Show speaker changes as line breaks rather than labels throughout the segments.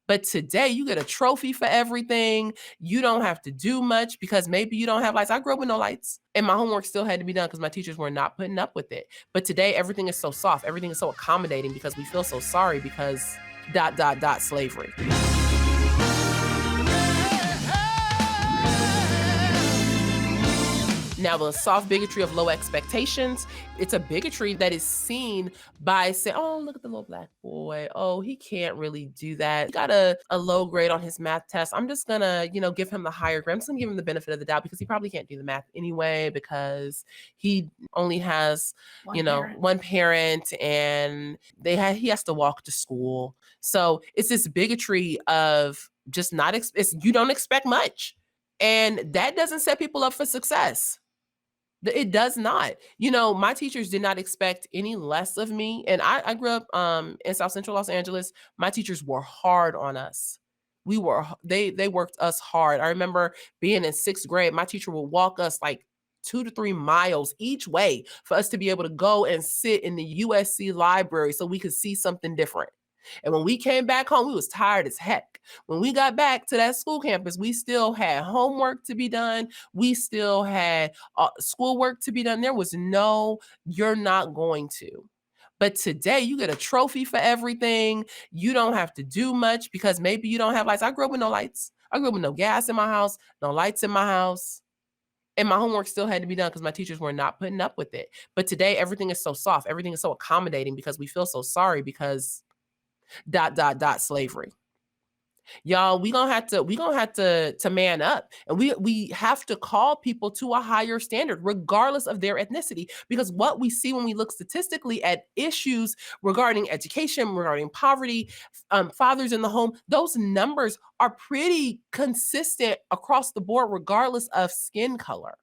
But today you get a trophy for everything. You don't have to do much because maybe you don't have lights. I grew up with no lights and my homework still had to be done because my teachers were not putting up with it. But today everything is so soft. Everything is so accommodating because we feel so sorry because ... slavery. Now, the soft bigotry of low expectations, it's a bigotry that is seen by saying, oh, look at the little black boy. Oh, he can't really do that. He got a low grade on his math test. I'm just gonna, give him the higher grade. I'm just gonna give him the benefit of the doubt because he probably can't do the math anyway because he only has, one parent and he has to walk to school. So it's this bigotry of just you don't expect much. And that doesn't set people up for success. It does not. My teachers did not expect any less of me. And I grew up in South Central Los Angeles. My teachers were hard on us. They worked us hard. I remember being in 6th grade, my teacher would walk us like 2 to 3 miles each way for us to be able to go and sit in the USC library so we could see something different. And when we came back home, we was tired as heck. When we got back to that school campus, we still had homework to be done. We still had schoolwork to be done. There was no, you're not going to. But today you get a trophy for everything. You don't have to do much because maybe you don't have lights. I grew up with no lights. I grew up with no gas in my house, no lights in my house. And my homework still had to be done because my teachers were not putting up with it. But today everything is so soft. Everything is so accommodating because we feel so sorry because ... slavery. Y'all, we gonna have to man up, and we have to call people to a higher standard regardless of their ethnicity, because what we see when we look statistically at issues regarding education, regarding poverty, fathers in the home, those numbers are pretty consistent across the board regardless of skin color.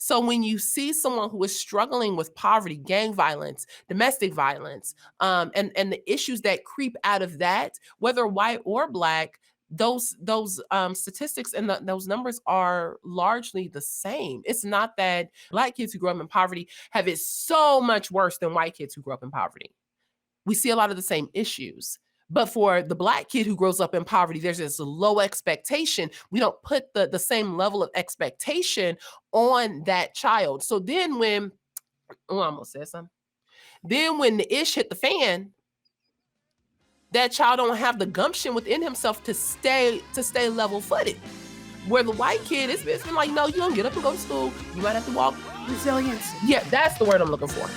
So when you see someone who is struggling with poverty, gang violence, domestic violence, and the issues that creep out of that, whether white or black, those statistics and those numbers are largely the same. It's not that black kids who grew up in poverty have it so much worse than white kids who grew up in poverty. We see a lot of the same issues. But for the black kid who grows up in poverty, there's this low expectation. We don't put the same level of expectation on that child. So then I almost said something. Then when the ish hit the fan, that child don't have the gumption within himself to stay level footed. Where the white kid, it's been like, no, you don't get up and go to school. You might have to walk.
Resilience.
Yeah, that's the word I'm looking for.